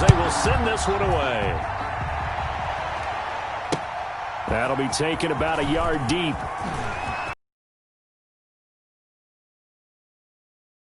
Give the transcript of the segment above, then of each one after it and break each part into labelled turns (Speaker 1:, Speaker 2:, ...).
Speaker 1: they will send this one away. That'll be taken about a yard deep.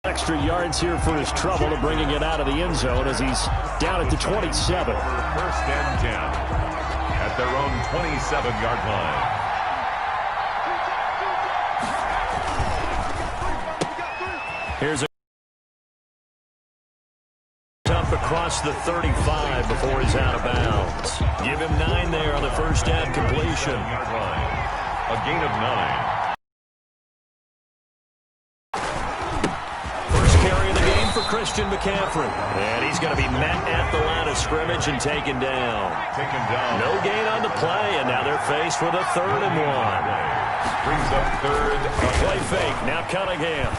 Speaker 1: Extra yards here for his trouble to bringing it out of the end zone as he's down at the 27.
Speaker 2: First and 10 at their own 27-yard line.
Speaker 1: Here's a dump across the 35 before he's out of bounds. Give him 9 there on the first down completion.
Speaker 2: A gain of 9.
Speaker 1: For Christian McCaffrey. And he's going to be met at the line of scrimmage and taken down. No gain on the play, and now they're faced with a 3rd and 1.
Speaker 2: Brings up 3rd.
Speaker 1: Play fake. Now Cunningham.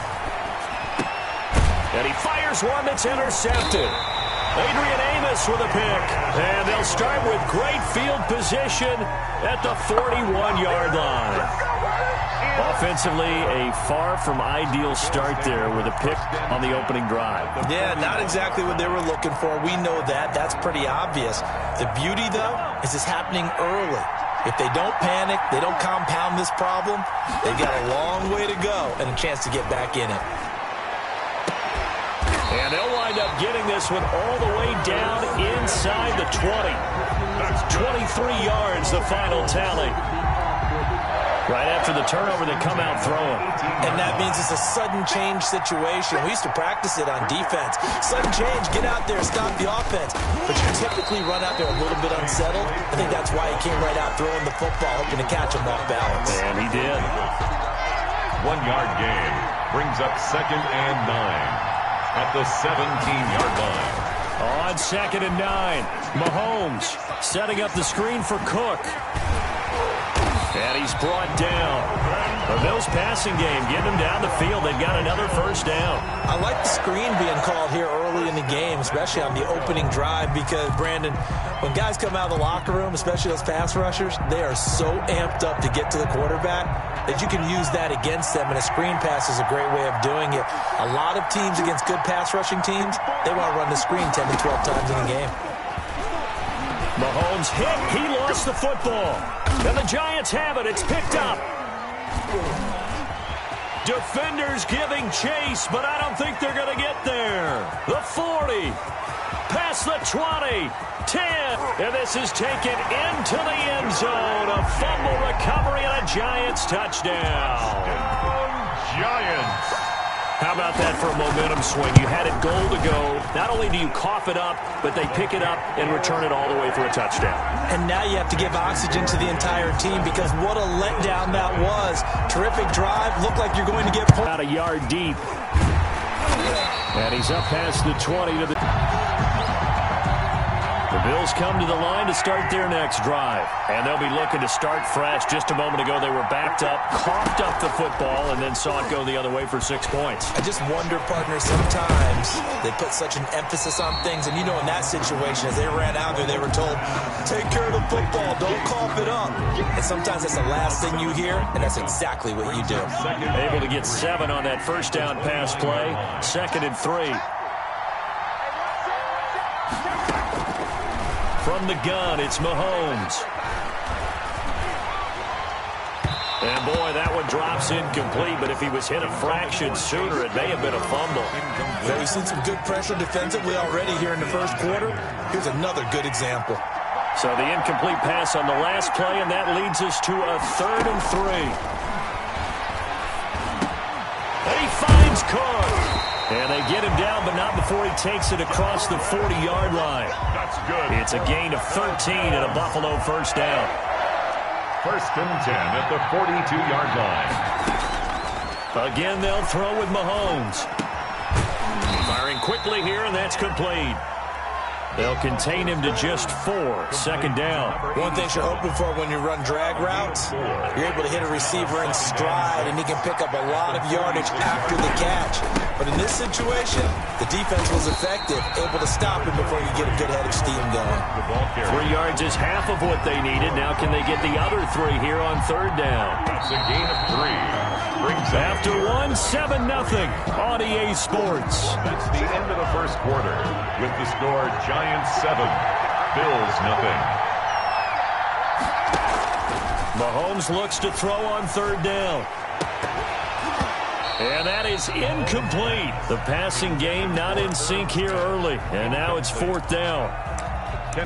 Speaker 1: And he fires one that's intercepted. Adrian Amos with a pick. And they'll start with great field position at the 41-yard line. Offensively, a far from ideal start there with a pick on the opening drive.
Speaker 3: Yeah, not exactly what they were looking for. We know that. That's pretty obvious. The beauty, though, is it's happening early. If they don't panic, they don't compound this problem, they've got a long way to go and a chance to get back in it.
Speaker 1: And they'll wind up getting this one all the way down inside the 20. That's 23 yards, the final tally. Right after the turnover, they come out throwing.
Speaker 3: And that means it's a sudden change situation. We used to practice it on defense. Sudden change, get out there, stop the offense. But you typically run out there a little bit unsettled. I think that's why he came right out throwing the football, hoping to catch him off balance.
Speaker 1: And he did.
Speaker 2: 1-yard gain brings up 2nd and 9 at the 17-yard line.
Speaker 1: On 2nd and 9, Mahomes setting up the screen for Cook. And he's brought down. The Bills passing game, getting him down the field. They've got another first down.
Speaker 3: I like the screen being called here early in the game, especially on the opening drive, because, Brandon, when guys come out of the locker room, especially those pass rushers, they are so amped up to get to the quarterback that you can use that against them, and a screen pass is a great way of doing it. A lot of teams against good pass rushing teams, they want to run the screen 10 to 12 times in a game.
Speaker 1: Mahomes hit. He lost the football. And the Giants have it. It's picked up. Defenders giving chase, but I don't think they're going to get there. The 40. Past the 20. 10. And this is taken into the end zone. A fumble recovery and a Giants touchdown.
Speaker 2: Giants.
Speaker 1: How about that for a momentum swing? You had it goal to go. Not only do you cough it up, but they pick it up and return it all the way for a touchdown.
Speaker 3: And now you have to give oxygen to the entire team, because what a letdown that was. Terrific drive. Looked like you're going to get
Speaker 1: about a yard deep. And he's up past the 20 to the... The Bills come to the line to start their next drive. And they'll be looking to start fresh. Just a moment ago, they were backed up, coughed up the football, and then saw it go the other way for 6 points.
Speaker 3: I just wonder, partner, sometimes they put such an emphasis on things. And, you know, in that situation, as they ran out there, they were told, take care of the football, don't cough it up. And sometimes that's the last thing you hear, and that's exactly what you do.
Speaker 1: Able to get 7 on that first down pass play. 2nd and 3. From the gun, it's Mahomes. And, boy, that one drops incomplete, but if he was hit a fraction sooner, it may have been a fumble.
Speaker 3: Yeah, we've seen some good pressure defensively already here in the first quarter. Here's another good example.
Speaker 1: So the incomplete pass on the last play, and that leads us to a 3rd and 3. And he finds Cook. And they get him down, but not before he takes it across the 40-yard line.
Speaker 2: That's good.
Speaker 1: It's a gain of 13 and a Buffalo first down.
Speaker 2: 1st and 10 at the 42-yard line.
Speaker 1: Again, they'll throw with Mahomes. Firing quickly here, and that's complete. They'll contain him to just 4. 2nd down.
Speaker 3: One thing you're hoping for when you run drag routes, you're able to hit a receiver in stride, and he can pick up a lot of yardage after the catch. But in this situation, the defense was effective, able to stop him before you get a good head of steam going.
Speaker 1: 3 yards is half of what they needed. Now can they get the other 3 here on 3rd down?
Speaker 2: That's a gain of 3. Brings
Speaker 1: After one, 7-0 on EA Sports.
Speaker 2: That's the end of the first quarter with the score Giants 7, Bills 0.
Speaker 1: Mahomes looks to throw on third down. And that is incomplete. The passing game not in sync here early. And now it's fourth down.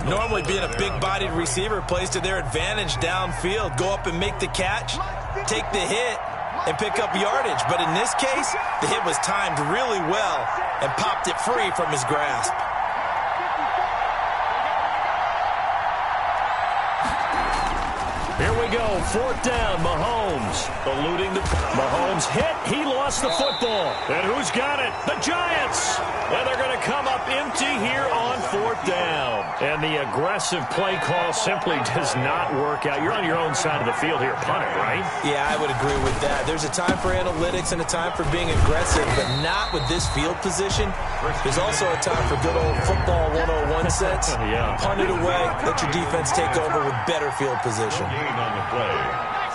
Speaker 3: Normally being a big-bodied receiver plays to their advantage downfield. Go up and make the catch, take the hit, and pick up yardage. But in this case, the hit was timed really well and popped it free from his grasp.
Speaker 1: Here we go, fourth down, Mahomes. Eluding the Mahomes hit, he lost the football. And who's got it? The Giants! And they're going to come up empty here on fourth down. And the aggressive play call simply does not work out. You're on your own side of the field here, punt it, right?
Speaker 3: Yeah, I would agree with that. There's a time for analytics and a time for being aggressive, but not with this field position. There's also a time for good old football 101 sense.
Speaker 1: Yeah.
Speaker 3: Punt it away, let your defense take over with better field position.
Speaker 2: On the play,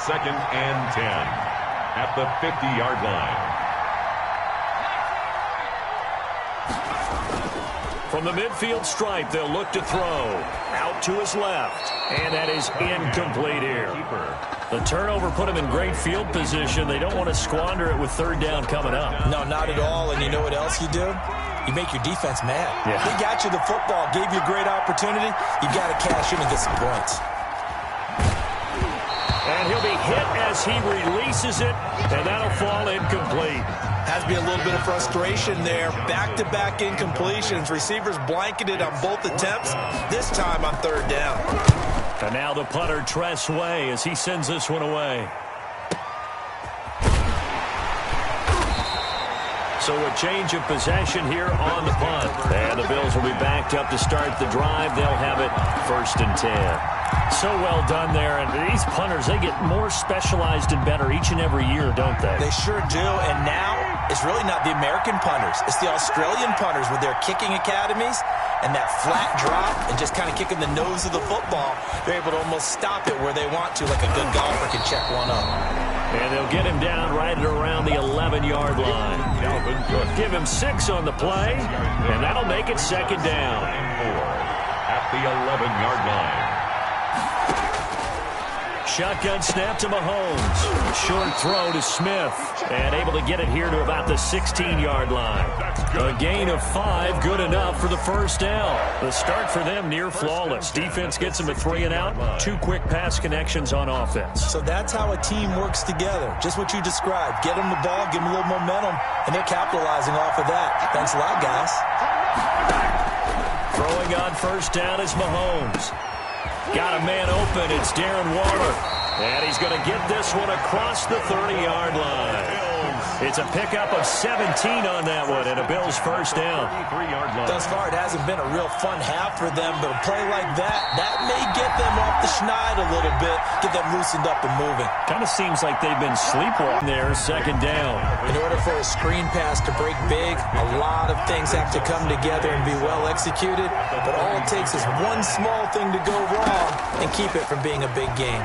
Speaker 2: 2nd and 10 at the 50-yard line.
Speaker 1: From the midfield stripe, they'll look to throw. Out to his left. And that is incomplete here. The turnover put him in great field position. They don't want to squander it with third down coming up.
Speaker 3: No, not at all. And you know what else you do? You make your defense mad.
Speaker 1: Yeah.
Speaker 3: They got you the football, gave you a great opportunity. You got to cash in and get some points.
Speaker 1: And he'll be hit as he releases it, and that'll fall incomplete.
Speaker 3: Has to be a little bit of frustration there. Back-to-back incompletions. Receivers blanketed on both attempts, this time on third down.
Speaker 1: And now the punter, Tress Way, as he sends this one away. So a change of possession here on the punt. And the Bills will be backed up to start the drive. They'll have it 1st and 10. So well done there. And these punters, they get more specialized and better each and every year, don't they?
Speaker 3: They sure do. And now it's really not the American punters. It's the Australian punters with their kicking academies and that flat drop and just kind of kicking the nose of the football. They're able to almost stop it where they want to, like a good golfer can check one up.
Speaker 1: And they'll get him down right at around the 11-yard line. Give him 6 on the play, and that'll make it 2nd down.
Speaker 2: 4 at the 11-yard line.
Speaker 1: Shotgun snap to Mahomes. Short throw to Smith. And able to get it here to about the 16-yard line. A gain of 5, good enough for the first down. The start for them near flawless. Defense gets them a 3 and out. 2 quick pass connections on offense.
Speaker 3: So that's how a team works together. Just what you described. Get them the ball, give them a little momentum, and they're capitalizing off of that. Thanks a lot, guys.
Speaker 1: Throwing on first down is Mahomes. Got a man open. It's Darren Waller. And he's going to get this one across the 30-yard line. It's a pickup of 17 on that one, and a Bills first down.
Speaker 3: Thus far, it hasn't been a real fun half for them, but a play like that may get them off the schneid a little bit, get them loosened up and moving.
Speaker 1: Kind of seems like they've been sleepwalking there, 2nd down.
Speaker 3: In order for a screen pass to break big, a lot of things have to come together and be well executed, but all it takes is one small thing to go wrong and keep it from being a big game.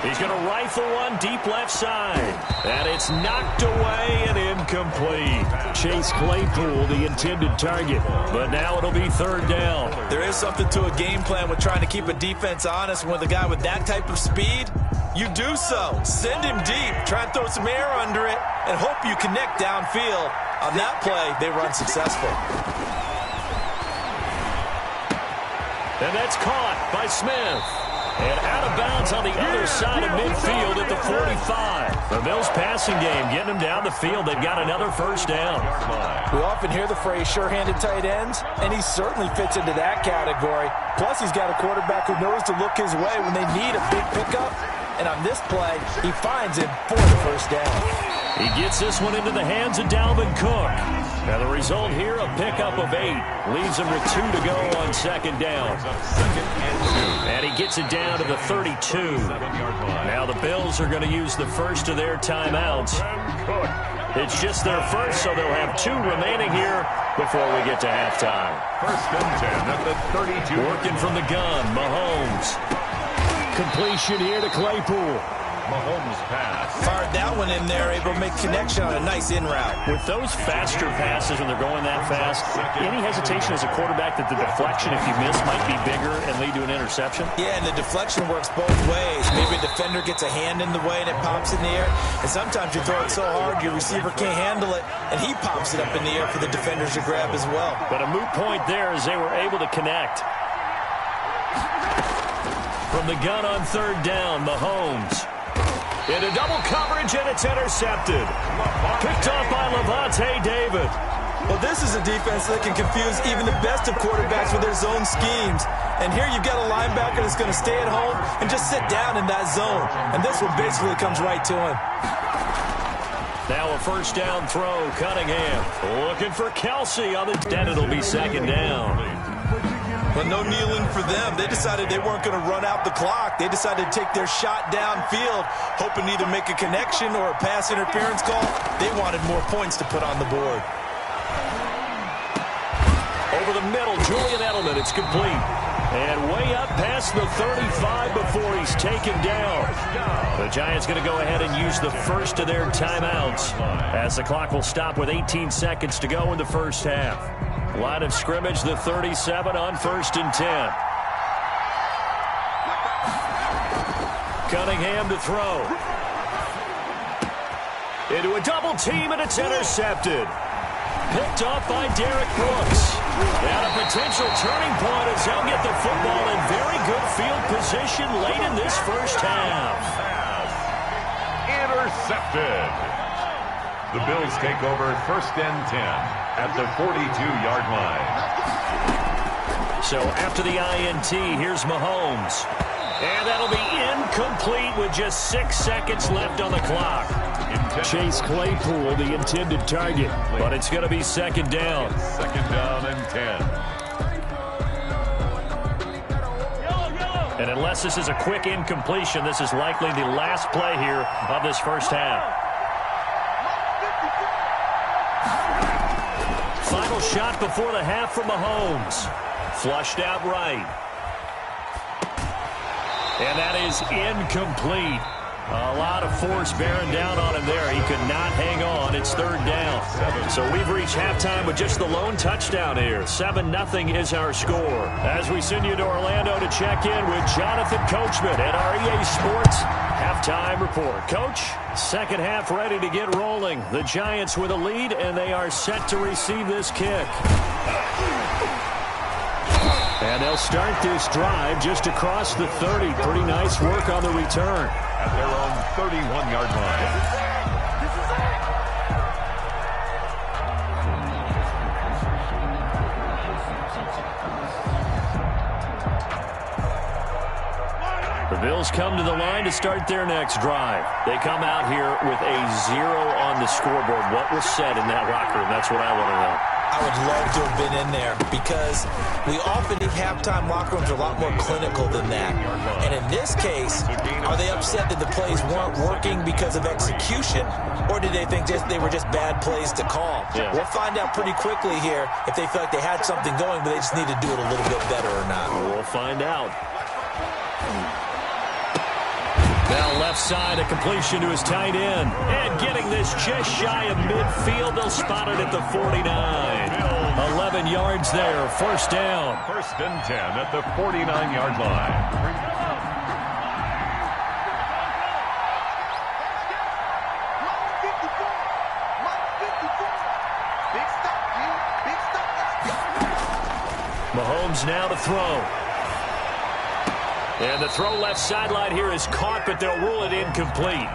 Speaker 1: He's going to rifle one deep left side. And it's knocked away and incomplete. Chase Claypool, the intended target. But now it'll be 3rd down.
Speaker 3: There is something to a game plan with trying to keep a defense honest. With a guy with that type of speed, you do so. Send him deep. Try and throw some air under it and hope you connect downfield. On that play, they run successful.
Speaker 1: And that's caught by Smith. And out of bounds on the other side of midfield at the 45. The Bills passing game getting them down the field. They've got another first down.
Speaker 3: We often hear the phrase sure-handed tight ends, and he certainly fits into that category. Plus, he's got a quarterback who knows to look his way when they need a big pickup. And on this play, he finds it for the first down.
Speaker 1: He gets this one into the hands of Dalvin Cook. And the result here, a pickup of 8. Leaves him with 2 to go on 2nd down. And he gets it down to the 32. Now the Bills are going to use the first of their timeouts. It's just their first, so they'll have 2 remaining here before we get to halftime.
Speaker 2: 1st and 10 at the 32.
Speaker 1: Working from the gun, Mahomes. Completion here to Claypool.
Speaker 2: Mahomes pass.
Speaker 3: Fired that one one in there, able to make connection on a nice in route.
Speaker 1: With those faster passes when they're going that fast, any hesitation as a quarterback that the deflection, if you miss, might be bigger and lead to an interception?
Speaker 3: Yeah, and the deflection works both ways. Maybe a defender gets a hand in the way and it pops in the air. And sometimes you throw it so hard your receiver can't handle it, and he pops it up in the air for the defenders to grab as well. But a moot point there as they were able to connect. From the gun on third down, Mahomes. Into double coverage, and it's intercepted. Picked off by Levante David. Well, this is a defense that can confuse even the best of quarterbacks with their zone schemes. And here you've got a linebacker that's going to stay at home and just sit down in that zone. And this one basically comes right to him.
Speaker 1: Now a first down throw, Cunningham. Looking for Kelsey on the... Then it'll be second down.
Speaker 3: But no kneeling for them. They decided they weren't going to run out the clock. They decided to take their shot downfield, hoping to either make a connection or a pass interference call. They wanted more points to put on the board.
Speaker 1: Over the middle, Julian Edelman. It's complete. And way up past the 35 before he's taken down. The Giants going to go ahead and use the first of their timeouts as the clock will stop with 18 seconds to go in the first half. Line of scrimmage, the 37 on 1st and 10. Cunningham to throw. Into a double team, and it's intercepted. Picked off by Derek Brooks. And a potential turning point as they'll get the football in very good field position late in this first half.
Speaker 2: Intercepted. The Bills take over 1st and 10 at the 42-yard line.
Speaker 1: So after the INT, here's Mahomes. And that'll be incomplete with just 6 seconds left on the clock. Chase Claypool, the intended target. But it's going to be second down.
Speaker 2: Second down and 10.
Speaker 1: And unless this is a quick incompletion, this is likely the last play here of this first half. Final shot before the half from Mahomes. Flushed out right. And that is incomplete. A lot of force bearing down on him there. He could not hang on. It's third down. So we've reached halftime with just the lone touchdown here. 7-0 is our score. As we send you to Orlando to check in with Jonathan Coachman at our EA Sports Halftime Report. Coach, second half ready to get rolling. The Giants with a lead, and they are set to receive this kick. And they'll start this drive just across the 30. Pretty nice work on the return.
Speaker 2: At their own 31-yard line.
Speaker 1: The Bills come to the line to start their next drive. They come out here with a 0 on the scoreboard. What was said in that locker room? That's what I want to know.
Speaker 3: I would love to have been in there because we often think halftime locker rooms are a lot more clinical than that. And in this case, are they upset that the plays weren't working because of execution, or did they think they were just bad plays to call?
Speaker 1: Yeah.
Speaker 3: We'll find out pretty quickly here if they feel like they had something going, but they just need to do it a little bit better or not.
Speaker 1: We'll find out. Now left side, a completion to his tight end. And getting this just shy of midfield, they'll spot it at the 49. 11 yards there, first down.
Speaker 2: 1st and 10 at the 49-yard line.
Speaker 1: Mahomes now to throw. And the throw left sideline here is caught, but they'll rule it incomplete.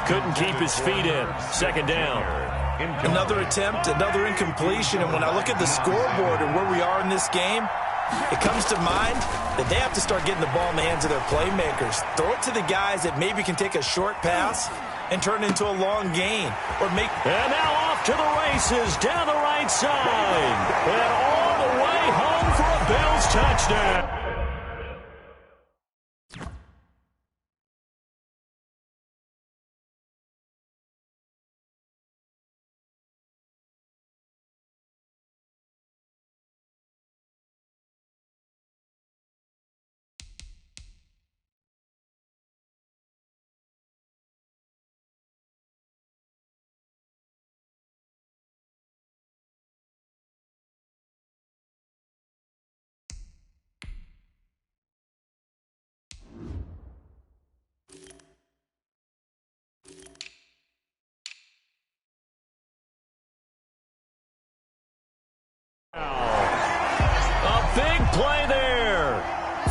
Speaker 1: Couldn't keep his feet in. Second down.
Speaker 3: Another attempt, another incompletion, and when I look at the scoreboard and where we are in this game, it comes to mind that they have to start getting the ball in the hands of their playmakers. Throw it to the guys that maybe can take a short pass and turn it into a long gain.
Speaker 1: And now off to the races down the right side. And all the way home for a Bills touchdown. play there.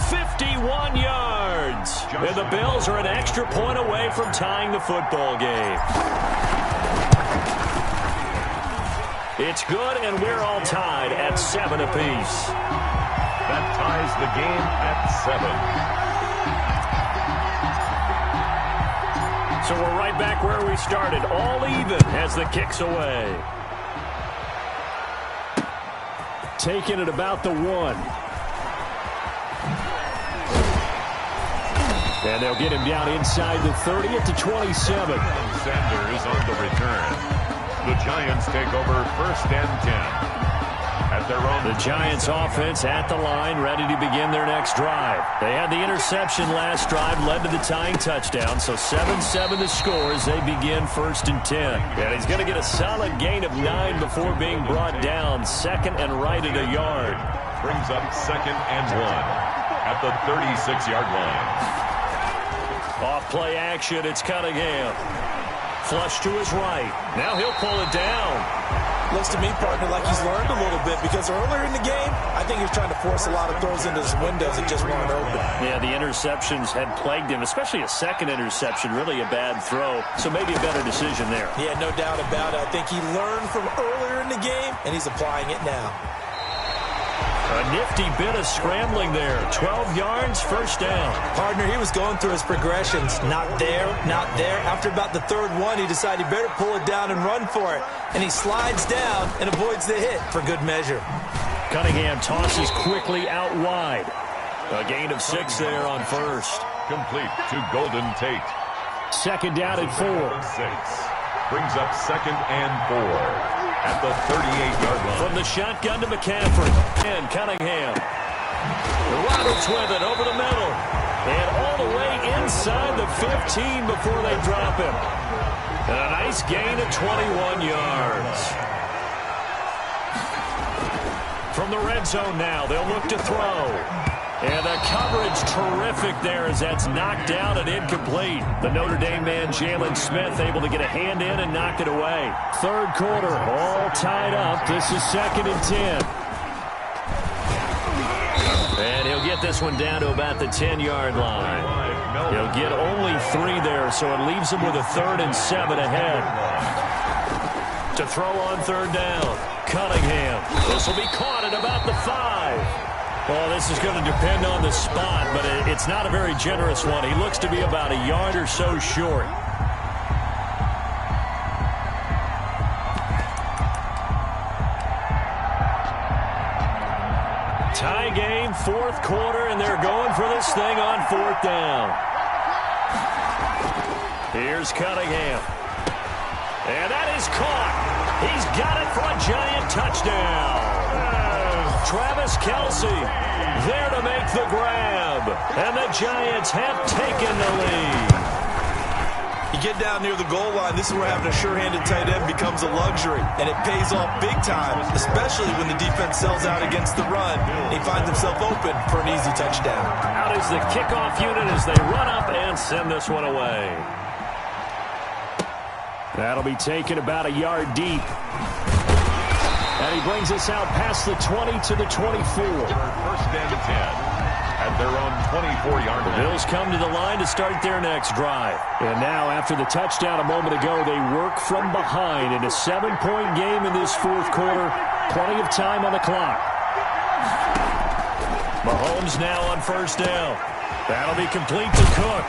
Speaker 1: 51 yards. And the Bills are an extra point away from tying the football game. It's good, and we're all tied at 7 apiece.
Speaker 2: That ties the game at 7.
Speaker 1: So we're right back where we started, all even as the kick's away. Taking it about the 1. And they'll get him down inside the 30 at the 27.
Speaker 2: Sanders on the return. The Giants take over 1st and 10. At their own.
Speaker 1: The Giants offense at the line, ready to begin their next drive. They had the interception last drive, led to the tying touchdown, so 7-7 the score as they begin 1st and 10. And he's going to get a solid gain of 9 before being brought down, 2nd and right at a yard.
Speaker 2: Brings up 2nd and 1 at the 36-yard line.
Speaker 1: Off play action, it's Cunningham. Flush to his right. Now he'll pull it down.
Speaker 3: Looks to me, partner, like he's learned a little bit because earlier in the game, I think he was trying to force a lot of throws into his windows that just weren't open.
Speaker 1: Yeah, the interceptions had plagued him, especially a second interception, really a bad throw. So maybe a better decision there.
Speaker 3: Yeah, no doubt about it. I think he learned from earlier in the game, and he's applying it now.
Speaker 1: A nifty bit of scrambling there. 12 yards, 1st down.
Speaker 3: Partner, he was going through his progressions. Not there, not there. After about the 3rd one, he decided he better pull it down and run for it. And he slides down and avoids the hit for good measure.
Speaker 1: Cunningham tosses quickly out wide. A gain of 6 there on 1st.
Speaker 2: Complete to Golden Tate.
Speaker 1: 2nd down at 4.
Speaker 2: 6. Brings up 2nd and 4. At the 38-yard line.
Speaker 1: From the shotgun to McCaffrey. And Cunningham. Roberts with it over the middle. And all the way inside the 15 before they drop him. And a nice gain of 21 yards. From the red zone now, they'll look to throw. And the coverage terrific there as that's knocked out and incomplete. The Notre Dame man, Jalen Smith, able to get a hand in and knock it away. 3rd quarter, all tied up. This is 2nd and 10. And he'll get this one down to about the 10-yard line. He'll get only 3 there, so it leaves him with a 3rd and 7 ahead. To throw on 3rd down, Cunningham. This will be caught at about the 5. Well, this is going to depend on the spot, but it's not a very generous one. He looks to be about a yard or so short. Tie game, 4th quarter, and they're going for this thing on 4th down. Here's Cunningham. And that is caught. He's got it for a giant touchdown. Travis Kelce there to make the grab. And the Giants have taken the lead.
Speaker 3: You get down near the goal line, this is where having a sure-handed tight end becomes a luxury. And it pays off big time, especially when the defense sells out against the run. And he finds himself open for an easy touchdown.
Speaker 1: Out is the kickoff unit as they run up and send this one away. That'll be taken about a yard deep. And he brings us out past the 20 to the 24.
Speaker 2: 1st and 10 at their own 24-yard line.
Speaker 1: The Bills come to the line to start their next drive. And now, after the touchdown a moment ago, they work from behind in a 7-point game in this 4th quarter. Plenty of time on the clock. Mahomes now on 1st down. That'll be complete to Cook.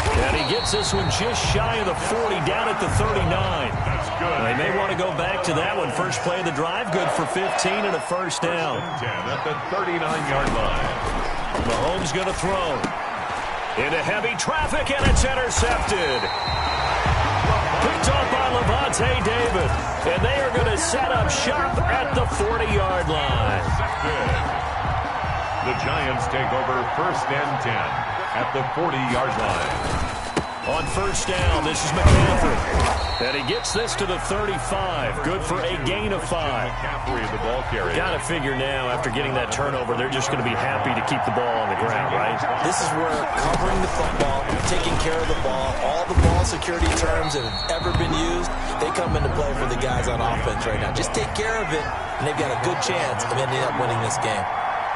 Speaker 1: And he gets this one just shy of the 40, down at the 39.
Speaker 2: That's good.
Speaker 1: They may want to go back to that one. First play of the drive, good for 15 and a 1st down.
Speaker 2: 10 at the 39-yard line.
Speaker 1: Mahomes going to throw. Into heavy traffic, and it's intercepted. Picked off by Levante David. And they are going to set up shop at the 40-yard line.
Speaker 2: The Giants take over 1st and 10. At the 40-yard line.
Speaker 1: On 1st down, this is McCaffrey. And he gets this to the 35. Good for a gain of 5.
Speaker 2: McCaffrey, the ball carrier.
Speaker 1: Got to figure now, after getting that turnover, they're just going to be happy to keep the ball on the ground, right?
Speaker 3: This is where covering the football, taking care of the ball, all the ball security terms that have ever been used, they come into play for the guys on offense right now. Just take care of it, and they've got a good chance of ending up winning this game.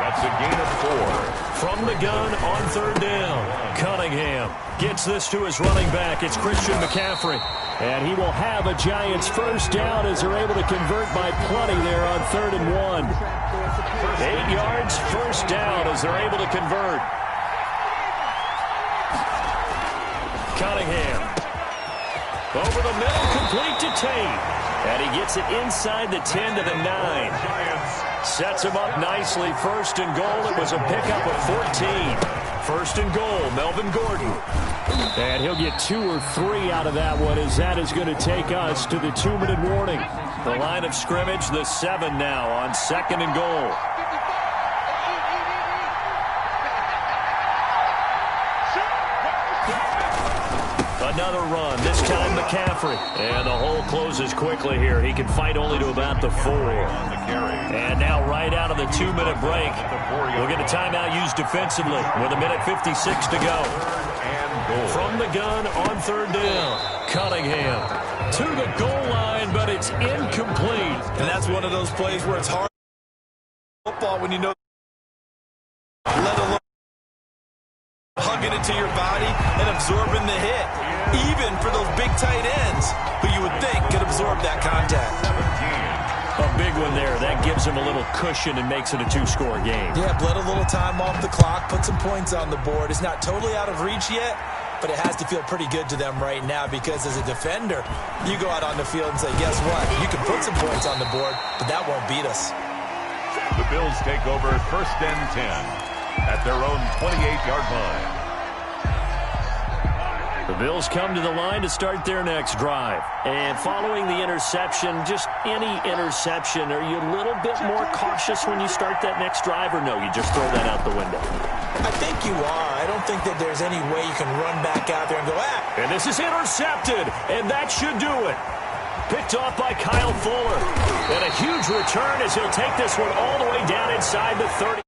Speaker 2: That's a gain of 4.
Speaker 1: From the gun on third down, Cunningham gets this to his running back. It's Christian McCaffrey. And he will have a Giants first down as they're able to convert by plenty there on 3rd and 1. 8 yards, first down as they're able to convert. Cunningham. Over the middle, complete to Tate. And he gets it inside the 10 to the 9. Sets him up nicely. 1st and goal. It was a pickup of 14. 1st and goal, Melvin Gordon. And he'll get 2 or 3 out of that one as that is going to take us to the 2-minute warning. The line of scrimmage, the 7 now on 2nd and goal. Another run, this time McCaffrey. And the hole closes quickly here. He can fight only to about the 4. And now right out of the 2-minute break, we'll get a timeout used defensively with 1:56 to go. From the gun on 3rd down, Cunningham to the goal line, but it's incomplete.
Speaker 3: And that's one of those plays where it's hard football when you know, let alone hugging it to your body and absorbing the hit. Even for those big tight ends who you would think could absorb that contact.
Speaker 1: A big one there. That gives him a little cushion and makes it a 2-score game.
Speaker 3: Yeah, bled a little time off the clock, put some points on the board. It's not totally out of reach yet, but it has to feel pretty good to them right now because as a defender, you go out on the field and say, guess what? You can put some points on the board, but that won't beat us.
Speaker 2: The Bills take over 1st and 10 at their own 28-yard line.
Speaker 1: The Bills come to the line to start their next drive. And following the interception, just any interception, are you a little bit more cautious when you start that next drive, or no, you just throw that out the window?
Speaker 3: I think you are. I don't think that there's any way you can run back out there and go,
Speaker 1: And this is intercepted, and that should do it. Picked off by Kyle Fuller. And a huge return as he'll take this one all the way down inside the 30.